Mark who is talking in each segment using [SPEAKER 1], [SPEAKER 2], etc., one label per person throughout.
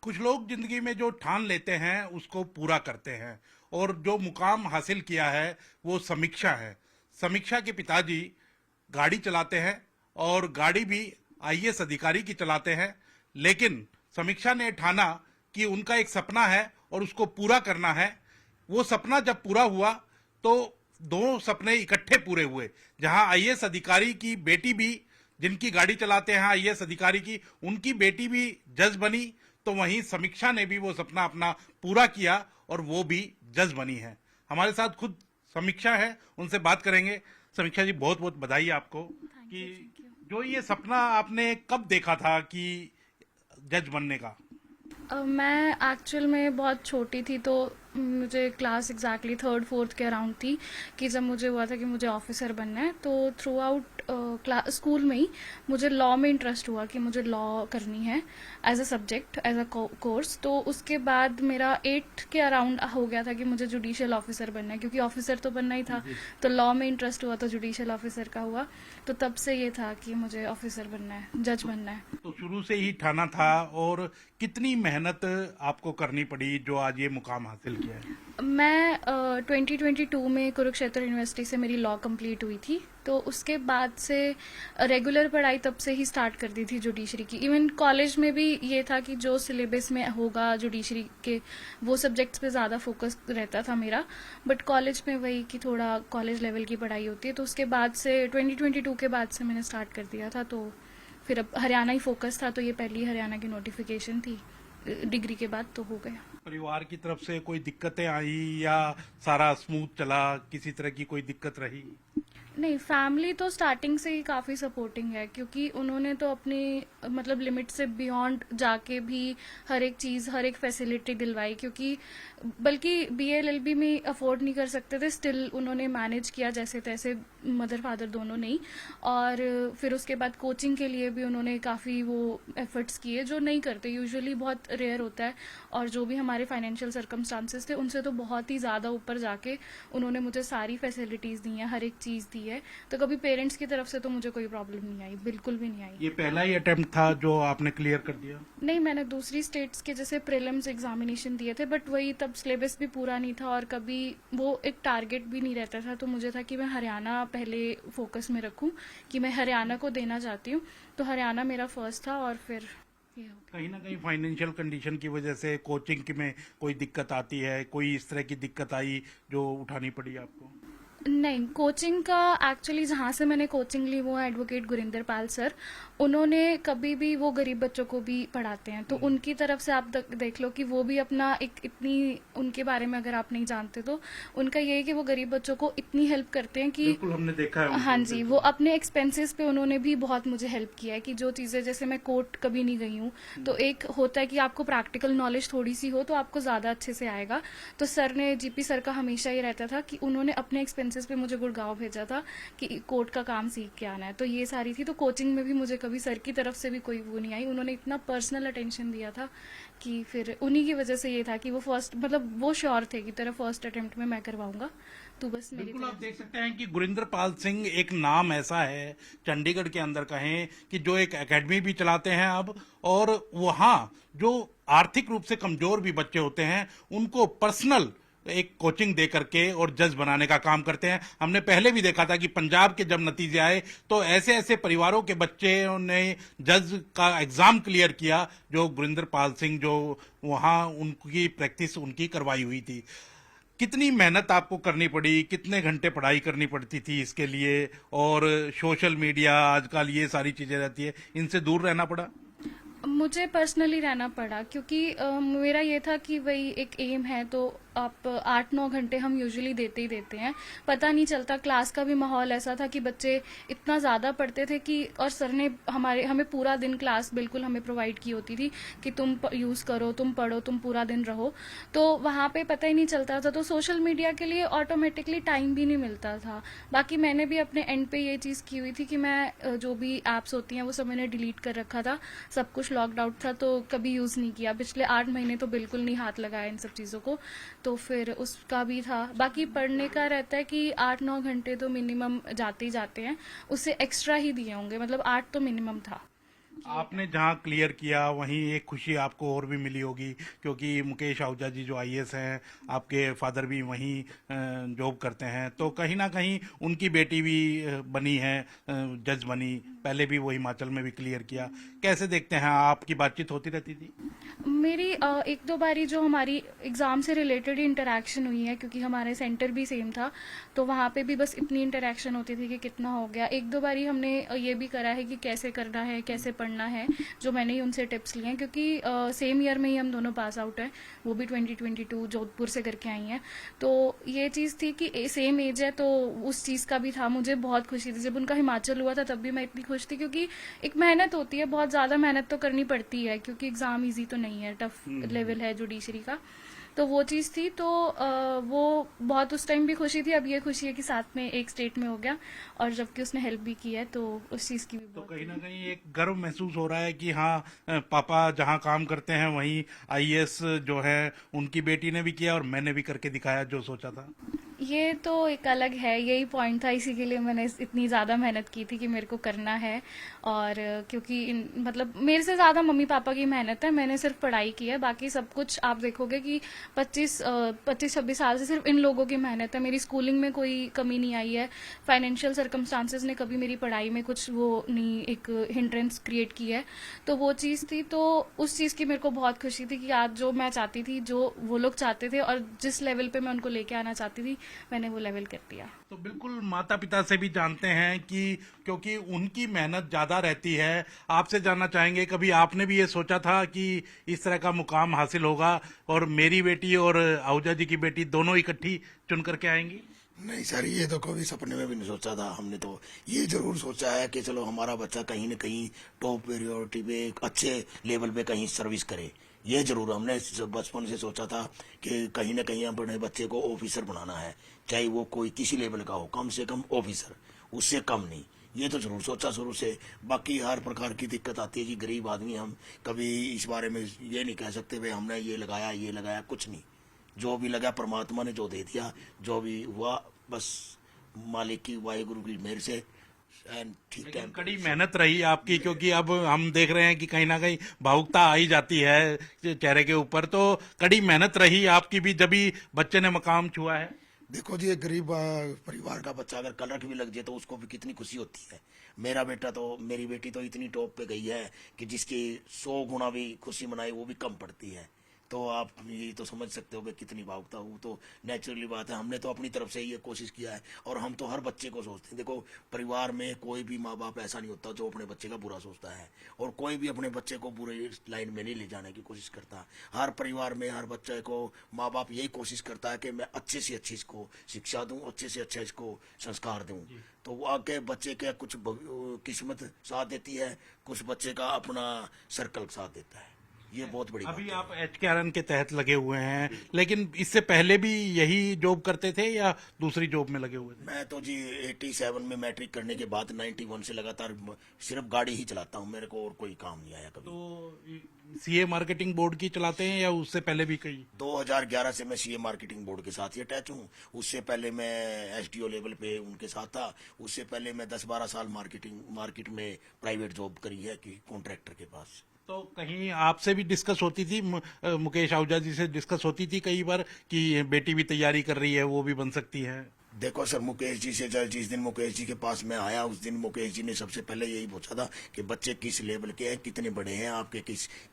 [SPEAKER 1] कुछ लोग जिंदगी में जो ठान लेते हैं उसको पूरा करते हैं और जो मुकाम हासिल किया है वो समीक्षा है। समीक्षा के पिताजी गाड़ी चलाते हैं और गाड़ी भी आईएएस अधिकारी की चलाते हैं, लेकिन समीक्षा ने ठाना कि उनका एक सपना है और उसको पूरा करना है। वो सपना जब पूरा हुआ तो दो सपने इकट्ठे पूरे हुए। जहां आईएएस अधिकारी की बेटी भी, जिनकी गाड़ी चलाते हैं आईएएस अधिकारी की, उनकी बेटी भी जज बनी, तो वहीं समीक्षा ने भी वो सपना अपना पूरा किया और वो भी जज बनी है। हमारे साथ खुद समीक्षा है, उनसे बात करेंगे। समीक्षा जी, बहुत बहुत बधाई आपको कि जो ये सपना आपने कब देखा था कि जज बनने का।
[SPEAKER 2] मैं एक्चुअल में बहुत छोटी थी, तो मुझे क्लास एग्जैक्टली थर्ड फोर्थ के अराउंड थी कि जब मुझे हुआ था कि मुझे ऑफिसर बनना है। तो थ्रू आउट क्लास स्कूल में ही मुझे लॉ में इंटरेस्ट हुआ कि मुझे लॉ करनी है as a subject, as a course. तो उसके बाद मेरा 8 के अराउंड हो गया था कि मुझे जुडिशियल ऑफिसर बनना है, क्योंकि ऑफिसर तो बनना ही था। तो लॉ में इंटरेस्ट हुआ तो जुडिशियल ऑफिसर का हुआ। तो तब से ये था कि मुझे ऑफिसर बनना है, जज बनना है।
[SPEAKER 1] तो शुरू से ही ठाना था, और कितनी मेहनत आपको करनी पड़ी जो आज ये मुकाम हासिल किया है।
[SPEAKER 2] मैं 2022 में कुरुक्षेत्र यूनिवर्सिटी से मेरी लॉ कंप्लीट हुई थी। तो उसके बाद से रेगुलर पढ़ाई तब से ही स्टार्ट कर दी थी जुडिशरी की। इवन कॉलेज में भी ये था कि जो सिलेबस में होगा जुडिशरी के, वो सब्जेक्ट्स पे ज़्यादा फोकस रहता था मेरा। बट कॉलेज में वही कि थोड़ा कॉलेज लेवल की पढ़ाई होती है, तो उसके बाद से 2022 के बाद से मैंने स्टार्ट कर दिया था। तो फिर अब हरियाणा ही फोकस था, तो ये पहली हरियाणा की नोटिफिकेशन थी डिग्री के बाद, तो हो गया।
[SPEAKER 1] परिवार की तरफ से कोई दिक्कतें आई या सारा स्मूथ चला, किसी तरह की कोई दिक्कत रही।
[SPEAKER 2] नहीं, फैमिली तो स्टार्टिंग से ही काफ़ी सपोर्टिंग है, क्योंकि उन्होंने तो अपनी मतलब लिमिट से बियॉन्ड जाके भी हर एक चीज़, हर एक फैसिलिटी दिलवाई। क्योंकि बल्कि बीएलएलबी में अफोर्ड नहीं कर सकते थे, स्टिल उन्होंने मैनेज किया जैसे तैसे, मदर फादर दोनों ने ही। और फिर उसके बाद कोचिंग के लिए भी उन्होंने काफ़ी वो एफर्ट्स किए, जो नहीं करते, यूजुअली बहुत रेयर होता है। और जो भी हमारे फाइनेंशियल सर्कमस्टांसेस थे उनसे तो बहुत ही ज़्यादा ऊपर जाके उन्होंने मुझे सारी फैसिलिटीज़ दी हैं, हर एक चीज़ दी है। तो कभी पेरेंट्स की तरफ से तो मुझे कोई प्रॉब्लम नहीं आई, बिल्कुल भी नहीं आई।
[SPEAKER 1] ये पहला ही अटेम्प्ट था जो आपने क्लियर कर दिया।
[SPEAKER 2] नहीं, मैंने दूसरी स्टेट्स के जैसे प्रीलिम्स एग्जामिनेशन दिए थे, बट वही तब सिलेबस भी पूरा नहीं था और कभी वो एक टारगेट भी नहीं रहता था। तो मुझे था कि मैं हरियाणा पहले फोकस में रखूं, कि मैं हरियाणा को देना चाहती हूँ। तो हरियाणा मेरा फर्स्ट था और फिर ये हो गया।
[SPEAKER 1] कहीं ना कहीं फाइनेंशियल कंडीशन की वजह से कोचिंग की में कोई दिक्कत आती है, कोई इस तरह की दिक्कत आई जो उठानी पड़ी आपको।
[SPEAKER 2] नहीं, कोचिंग का एक्चुअली जहाँ से मैंने कोचिंग ली वो एडवोकेट गुरिंदर पाल सर। उन्होंने कभी भी, वो गरीब बच्चों को भी पढ़ाते हैं, तो उनकी तरफ से आप देख लो कि वो भी अपना एक इतनी, उनके बारे में अगर आप नहीं जानते तो उनका ये है कि वो गरीब बच्चों को इतनी हेल्प करते हैं कि
[SPEAKER 1] बिल्कुल, हमने देखा है उनको,
[SPEAKER 2] हाँ जी,
[SPEAKER 1] बिल्कुल।
[SPEAKER 2] वो अपने एक्सपेंसेस पे उन्होंने भी बहुत मुझे हेल्प किया है। कि जो चीज़ें, जैसे मैं कोर्ट कभी नहीं गई हूँ, तो एक होता है कि आपको प्रैक्टिकल नॉलेज थोड़ी सी हो तो आपको ज़्यादा अच्छे से आएगा। तो सर ने, जीपी सर का हमेशा ही रहता था कि उन्होंने अपने एक्सपेंसेस पे मुझे गुड़गांव भेजा था कि कोर्ट का काम सीख के आना है। तो ये सारी थी। तो कोचिंग में भी मुझे कभी सर की तरफ से भी कोई वो नहीं आई। उन्होंने इतना पर्सनल अटेंशन दिया था कि फिर उन्हीं की वजह से ये था कि वो फर्स्ट, मतलब वो श्योर थे कि तेरा फर्स्ट अटेम्प्ट में मैं करवाऊंगा, तो बस मेरी
[SPEAKER 1] बिल्कुल, आप
[SPEAKER 2] तरफ
[SPEAKER 1] देख सकते हैं कि गुरिंदर पाल सिंह एक नाम ऐसा है चंडीगढ़ के अंदर कहें कि जो एक एकेडमी भी चलाते हैं अब, और वहाँ जो आर्थिक रूप से कमजोर भी बच्चे होते हैं उनको पर्सनल एक कोचिंग दे करके और जज बनाने का काम करते हैं। हमने पहले भी देखा था कि पंजाब के जब नतीजे आए तो ऐसे ऐसे परिवारों के बच्चों ने जज का एग्जाम क्लियर किया जो गुरिंदर पाल सिंह, जो वहाँ उनकी प्रैक्टिस उनकी करवाई हुई थी। कितनी मेहनत आपको करनी पड़ी, कितने घंटे पढ़ाई करनी पड़ती थी इसके लिए, और सोशल मीडिया आजकल ये सारी चीजें रहती है, इनसे दूर रहना पड़ा।
[SPEAKER 2] मुझे पर्सनली रहना पड़ा, क्योंकि मेरा ये था कि वही एक एम है, तो आप 8-9 घंटे हम यूजुअली देते ही देते हैं। पता नहीं चलता। क्लास का भी माहौल ऐसा था कि बच्चे इतना ज़्यादा पढ़ते थे कि, और सर ने हमें पूरा दिन क्लास बिल्कुल हमें प्रोवाइड की होती थी कि तुम यूज़ करो, तुम पढ़ो, तुम पूरा दिन रहो। तो वहाँ पे पता ही नहीं चलता था। तो सोशल मीडिया के लिए ऑटोमेटिकली टाइम भी नहीं मिलता था। बाकी मैंने भी अपने एंड पे ये चीज़ की हुई थी कि मैं जो भी ऐप्स होती हैं वो सब मैंने डिलीट कर रखा था। सब कुछ लॉकड आउट था तो कभी यूज़ नहीं किया। पिछले 8 महीने तो बिल्कुल नहीं हाथ लगाया इन सब चीज़ों को। तो फिर उसका भी था। बाकी पढ़ने का रहता है कि 8-9 घंटे तो मिनिमम जाते ही जाते हैं। उससे एक्स्ट्रा ही दिए होंगे, मतलब 8 तो मिनिमम था।
[SPEAKER 1] आपने जहां क्लियर किया वहीं एक खुशी आपको और भी मिली होगी, क्योंकि मुकेश आहूजा जी जो आईएएस हैं, आपके फादर भी वहीं जॉब करते हैं, तो कहीं ना कहीं उनकी बेटी भी बनी है, जज बनी, पहले भी वो हिमाचल में भी क्लियर किया। कैसे देखते हैं, आपकी बातचीत होती रहती थी?
[SPEAKER 2] मेरी एक दो बारी जो हमारी एग्ज़ाम से रिलेटेड ही इंटरेक्शन हुई है, क्योंकि हमारे सेंटर भी सेम था, तो वहाँ पे भी बस इतनी इंटरेक्शन होती थी कि कितना हो गया। एक दो बारी हमने ये भी करा है कि कैसे करना है, कैसे पढ़ना है, जो मैंने ही उनसे टिप्स लिए हैं, क्योंकि सेम ईयर में ही हम दोनों पास आउट हैं, वो भी 2022 जोधपुर से करके आई हैं। तो ये चीज़ थी कि सेम एज है, तो उस चीज़ का भी था। मुझे बहुत खुशी थी जब उनका हिमाचल हुआ था, तब भी मैं इतनी खुश थी, क्योंकि एक मेहनत होती है, बहुत ज़्यादा मेहनत तो करनी पड़ती है, क्योंकि एग्ज़ाम ईजी तो नहीं है, टफ लेवल है जुडिशरी का। तो वो चीज़ थी, तो वो बहुत उस टाइम भी खुशी थी। अब ये खुशी है कि साथ में एक स्टेट में हो गया, और जबकि उसने हेल्प भी की है, तो उस चीज़ की भी
[SPEAKER 1] तो
[SPEAKER 2] बहुत।
[SPEAKER 1] कहीं ना कहीं एक गर्व महसूस हो रहा है कि हाँ, पापा जहाँ काम करते हैं वहीं आईएएस जो है उनकी बेटी ने भी किया और मैंने भी करके दिखाया जो सोचा था।
[SPEAKER 2] ये तो एक अलग है, यही पॉइंट था, इसी के लिए मैंने इतनी ज़्यादा मेहनत की थी कि मेरे को करना है। और क्योंकि मतलब मेरे से ज़्यादा मम्मी पापा की मेहनत है, मैंने सिर्फ पढ़ाई की है, बाकी सब कुछ आप देखोगे कि 25-26 साल से सिर्फ इन लोगों की मेहनत है। मेरी स्कूलिंग में कोई कमी नहीं आई है, फाइनेंशियल सर्कमस्टांसेस ने कभी मेरी पढ़ाई में कुछ वो नहीं, एक हिंड्रेंस क्रिएट की है। तो वो चीज़ थी, तो उस चीज़ की मेरे को बहुत खुशी थी कि आज जो मैं चाहती थी, जो वो लोग चाहते थे, और जिस लेवल पे मैं उनको लेके आना चाहती थी, मैंने वो लेवल कर दिया।
[SPEAKER 1] तो बिल्कुल माता पिता से भी जानते हैं कि क्योंकि उनकी मेहनत ज्यादा रहती है, आपसे जानना चाहेंगे कभी आपने भी ये सोचा था कि इस तरह का मुकाम हासिल होगा और मेरी बेटी और आहूजा जी की बेटी दोनों इकट्ठी चुन करके आएंगी?
[SPEAKER 3] नहीं सर, ये तो कभी सपने में भी नहीं सोचा था। हमने तो ये जरूर सोचा है कि चलो हमारा बच्चा कहीं न कहीं टॉप प्रायोरिटी पे एक अच्छे लेवल पे कहीं सर्विस करे। ये जरूर हमने बचपन से सोचा था कि कहीं न कहीं अपने बच्चे को ऑफिसर बनाना है, चाहे वो कोई किसी लेवल का हो, कम से कम ऑफिसर, उससे कम नहीं। ये तो जरूर सोचा शुरू से। बाकी हर प्रकार की दिक्कत आती है जी, गरीब आदमी, हम कभी इस बारे में ये नहीं कह सकते भाई हमने ये लगाया, कुछ नहीं। जो भी लगा परमात्मा ने जो दे दिया, जो भी हुआ बस मालिक की, वाहिगुरु की मेहर से ठीक
[SPEAKER 1] लेकिन
[SPEAKER 3] टाइम।
[SPEAKER 1] कड़ी मेहनत रही आपकी, क्योंकि अब हम देख रहे हैं कि कहीं ना कहीं भावुकता आई जाती है चेहरे के ऊपर, तो कड़ी मेहनत रही आपकी भी जब भी बच्चे ने मकाम छुआ है।
[SPEAKER 3] देखो जी, एक गरीब परिवार का बच्चा अगर कलर भी लग जाए तो उसको भी कितनी खुशी होती है। मेरी बेटी तो इतनी टॉप पे गई है कि जिसकी 100 गुना भी खुशी मनाई वो भी कम पड़ती है। तो आप ये तो समझ सकते हो कि कितनी भावुकता हो। तो नेचुरली बात है, हमने तो अपनी तरफ से ये कोशिश किया है, और हम तो हर बच्चे को सोचते हैं। देखो, परिवार में कोई भी माँ बाप ऐसा नहीं होता जो अपने बच्चे का बुरा सोचता है, और कोई भी अपने बच्चे को बुरे लाइन में नहीं ले जाने की कोशिश करता। हर परिवार में हर बच्चे को माँ बाप यही कोशिश करता है कि मैं अच्छे से अच्छी इसको शिक्षा दूं, अच्छे से अच्छा इसको संस्कार दूं। तो वो आगे बच्चे के कुछ किस्मत साथ देती है, कुछ बच्चे का अपना सर्कल साथ देता है। ये बहुत बड़ी
[SPEAKER 1] अभी
[SPEAKER 3] बात
[SPEAKER 1] आप HKRN के तहत लगे हुए हैं, लेकिन इससे पहले भी यही जॉब करते थे या दूसरी जॉब में लगे हुए थे?
[SPEAKER 3] मैं तो जी 87 में मैट्रिक करने के बाद 91 से लगातार सिर्फ गाड़ी ही चलाता हूँ। मेरे को और कोई काम नहीं आया कभी।
[SPEAKER 1] तो CA मार्केटिंग बोर्ड की चलाते हैं या उससे पहले भी कई?
[SPEAKER 3] 2011 से मैं CA मार्केटिंग बोर्ड के साथ ही अटैच हूँ। उससे पहले मैं SDO लेवल पे उनके साथ था। उससे पहले मैं 10-12 साल मार्केट में प्राइवेट जॉब करी है कि कॉन्ट्रैक्टर के पास।
[SPEAKER 1] तो कहीं आपसे भी डिस्कस होती थी, मुकेश आहूजा जी से डिस्कस होती थी कई बार कि बेटी भी तैयारी कर रही है, वो भी बन सकती है?
[SPEAKER 3] देखो सर, मुकेश जी से जिस दिन मुकेश जी के पास मैं आया, उस दिन मुकेश जी ने सबसे पहले यही पूछा था कि बच्चे किस लेवल के हैं, कितने बड़े हैं आपके,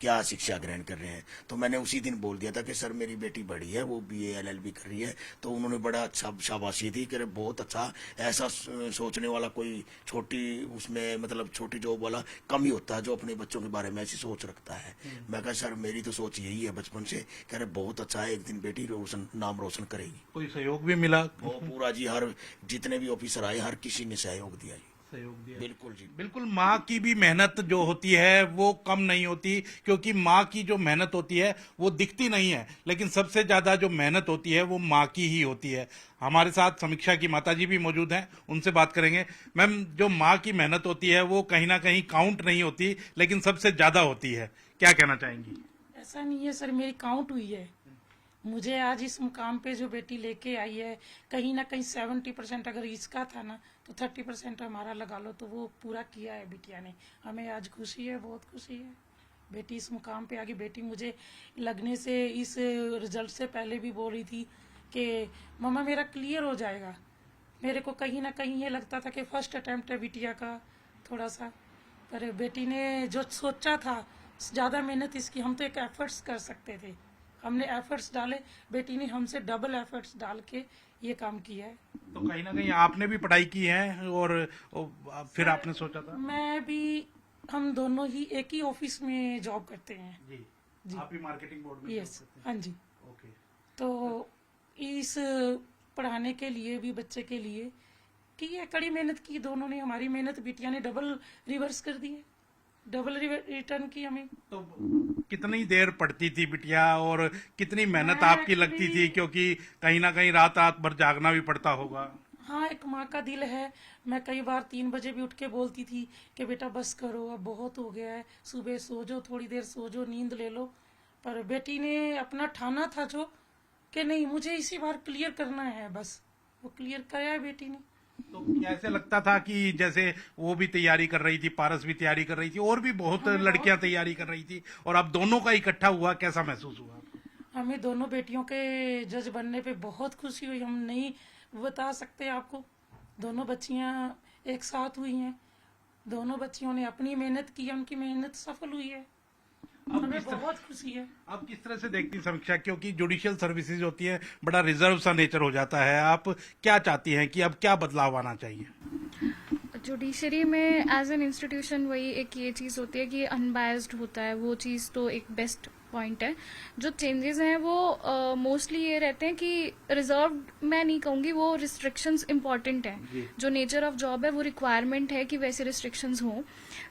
[SPEAKER 3] क्या शिक्षा ग्रहण कर रहे हैं। तो मैंने उसी दिन बोल दिया था कि सर मेरी बेटी बड़ी है, वो BA LLB कर रही है। तो उन्होंने बड़ा अच्छा शाबाशी दी कि बहुत अच्छा, ऐसा सोचने वाला कोई छोटी जॉब वाला कम ही होता है जो अपने बच्चों के बारे में ऐसी सोच रखता है। मैं कहा सर मेरी तो सोच यही है बचपन से, कह रहे बहुत अच्छा है, एक दिन बेटी नाम रोशन करेगी।
[SPEAKER 1] कोई सहयोग भी मिला?
[SPEAKER 3] वो पूरा जी, हर जितने भी ऑफिसर आए हर किसी ने सहयोग दिया जी।
[SPEAKER 1] सहयोग दिया?
[SPEAKER 3] बिल्कुल जी।
[SPEAKER 1] बिल्कुल। माँ की भी मेहनत जो होती है वो कम नहीं होती, क्योंकि माँ की जो मेहनत होती है वो दिखती नहीं है, लेकिन सबसे ज्यादा जो मेहनत होती है वो माँ की ही होती है। हमारे साथ समीक्षा की माताजी भी मौजूद हैं, उनसे बात करेंगे। मैम, जो माँ की मेहनत होती है वो कहीं ना कहीं काउंट नहीं होती, लेकिन सबसे ज्यादा होती है, क्या कहना चाहेंगी?
[SPEAKER 4] ऐसा नहीं है सर, मेरी काउंट हुई है। मुझे आज इस मुकाम पे जो बेटी लेके आई है, कहीं ना कहीं 70% अगर इसका था ना, तो 30% हमारा लगा लो, तो वो पूरा किया है बिटिया ने। हमें आज खुशी है, बहुत खुशी है। बेटी इस मुकाम पे आ गई। बेटी मुझे लगने से, इस रिजल्ट से पहले भी बोल रही थी कि मम्मा मेरा क्लियर हो जाएगा। मेरे को कहीं ना कहीं ये लगता था कि फर्स्ट अटेम्प्ट है बिटिया का थोड़ा सा, पर बेटी ने जो सोचा था, ज़्यादा मेहनत इसकी, हम तो एक एफर्ट्स कर सकते थे, हमने एफर्ट्स डाले, बेटी ने हमसे डबल एफर्ट्स डाल के ये काम किया है।
[SPEAKER 1] तो कहीं ना कहीं आपने भी पढ़ाई की है और फिर आपने सोचा था?
[SPEAKER 4] मैं भी, हम दोनों ही एक ही ऑफिस में जॉब करते हैं।
[SPEAKER 1] जी, आप भी मार्केटिंग बोर्ड में
[SPEAKER 4] यस,
[SPEAKER 1] job करते
[SPEAKER 4] हाँ जी।
[SPEAKER 1] हैं? ओके।
[SPEAKER 4] तो इस पढ़ाने के लिए भी, बच्चे के लिए की है, कड़ी मेहनत की दोनों ने। हमारी मेहनत बिटिया ने डबल रिवर्स कर दी है, डबल रिटर्न की हमें।
[SPEAKER 1] तो कितनी देर पढ़ती थी बिटिया और कितनी मेहनत
[SPEAKER 4] मैं
[SPEAKER 1] आपकी लगती थी, क्योंकि कहीं ना कहीं रात रात भर जागना भी पड़ता होगा?
[SPEAKER 4] हाँ, एक माँ का दिल है। मैं कई बार 3 बजे भी उठ के बोलती थी कि बेटा बस करो, अब बहुत हो गया है, सुबह सो जाओ, थोड़ी देर सो जाओ, नींद ले लो। पर बेटी ने अपना ठाना था जो, कि नहीं मुझे इसी बार क्लियर करना है, बस वो क्लियर कराया है बेटी ने।
[SPEAKER 1] तो कैसे लगता था कि जैसे वो भी तैयारी कर रही थी, पारस भी तैयारी कर रही थी, और भी बहुत लड़कियां तैयारी कर रही थी, और अब दोनों का इकट्ठा हुआ, कैसा महसूस हुआ?
[SPEAKER 4] हमें दोनों बेटियों के जज बनने पे बहुत खुशी हुई। हम नहीं बता सकते आपको। दोनों बच्चियां एक साथ हुई हैं, दोनों बच्चियों ने अपनी मेहनत की, उनकी मेहनत सफल हुई है। हमें बहुत खुशी है।
[SPEAKER 1] आप किस तरह से देखती हैं समीक्षा, क्योंकि जुडिशियल सर्विसेज होती है, बड़ा रिजर्व सा नेचर हो जाता है, आप क्या चाहती हैं कि अब क्या बदलाव आना चाहिए?
[SPEAKER 2] जुडिशरी में एज एन इंस्टीट्यूशन वही एक ये चीज़ होती है कि अनबायस्ड होता है, वो चीज़ तो एक बेस्ट पॉइंट है। जो चेंजेस हैं वो मोस्टली ये रहते हैं कि रिजर्व, मैं नहीं कहूँगी, वो रिस्ट्रिक्शंस इम्पॉर्टेंट है। जो नेचर ऑफ जॉब है वो रिक्वायरमेंट है कि वैसे रिस्ट्रिक्शंस हों।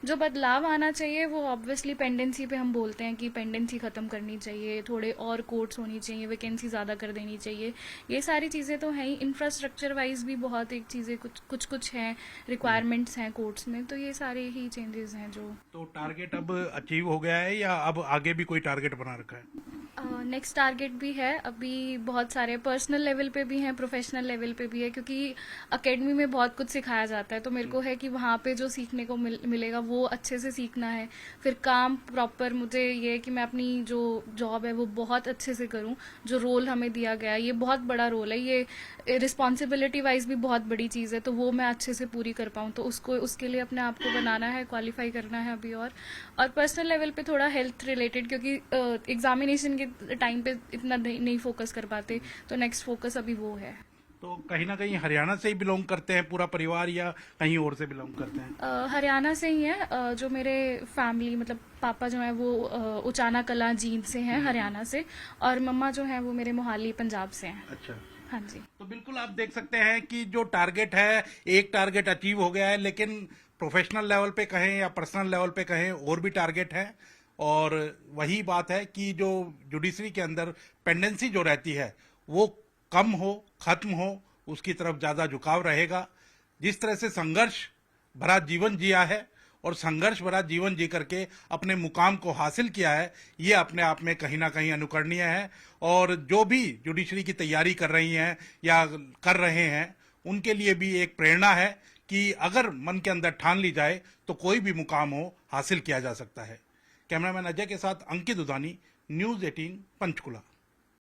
[SPEAKER 2] जो बदलाव आना चाहिए वो ऑब्वियसली पेंडेंसी पे हम बोलते हैं कि पेंडेंसी ख़त्म करनी चाहिए, थोड़े और कोर्ट्स होनी चाहिए, वैकेंसी ज़्यादा कर देनी चाहिए। ये सारी चीज़ें तो हैं ही। इंफ्रास्ट्रक्चर वाइज भी बहुत एक चीज़ें कुछ हैं, रिक्वायरमेंट्स हैं कोर्ट्स में, तो ये सारे ही चेंजेस हैं जो।
[SPEAKER 1] तो टारगेट अब अचीव हो गया है या अब आगे भी कोई टारगेट बना रखा है?
[SPEAKER 2] नेक्स्ट टारगेट भी है, अभी बहुत सारे पर्सनल लेवल पे भी हैं, प्रोफेशनल लेवल पे भी है, क्योंकि एकेडमी में बहुत कुछ सिखाया जाता है, तो मेरे को है कि वहाँ पे जो सीखने को मिलेगा वो अच्छे से सीखना है। फिर काम प्रॉपर, मुझे ये है कि मैं अपनी जो जॉब है वो बहुत अच्छे से करूँ। जो रोल हमें दिया गया है, ये बहुत बड़ा रोल है, ये रिस्पॉन्सिबिलिटी वाइज भी बहुत बड़ी चीज़ है, तो वो मैं अच्छे से पूरी कर पाऊँ। तो उसके लिए अपने आप को बनाना है, क्वालिफाई करना है अभी। और पर्सनल लेवल पे थोड़ा हेल्थ रिलेटेड, क्योंकि एग्जामिनेशन के टाइम पे इतना नहीं फोकस कर पाते, तो नेक्स्ट फोकस अभी वो है।
[SPEAKER 1] तो कहीं ना कहीं हरियाणा से ही बिलोंग करते हैं पूरा परिवार, या कहीं और से बिलोंग करते हैं?
[SPEAKER 2] हरियाणा से ही है। जो मेरे फैमिली, मतलब पापा जो है वो उचाना कला जींद से हैं, हरियाणा से, और मम्मा जो है वो मेरे मोहाली पंजाब से हैं।
[SPEAKER 1] अच्छा।
[SPEAKER 2] हाँ जी।
[SPEAKER 1] तो बिल्कुल आप देख सकते हैं कि जो टारगेट है, एक टारगेट अचीव हो गया है, लेकिन प्रोफेशनल लेवल पे कहें या पर्सनल लेवल पे कहें, और भी टारगेट है। और वही बात है कि जो जुडिशरी के अंदर पेंडेंसी जो रहती है वो कम हो, खत्म हो, उसकी तरफ ज्यादा झुकाव रहेगा। जिस तरह से संघर्ष भरा जीवन जिया है और संघर्ष भरा जीवन जी करके अपने मुकाम को हासिल किया है, ये अपने आप में कहीं ना कहीं अनुकरणीय है। और जो भी जुडिशरी की तैयारी कर रही हैं या कर रहे हैं, उनके लिए भी एक प्रेरणा है कि अगर मन के अंदर ठान ली जाए तो कोई भी मुकाम हो, हासिल किया जा सकता है। कैमरामैन अजय के साथ अंकित उदानी, न्यूज़ 18 पंचकुला।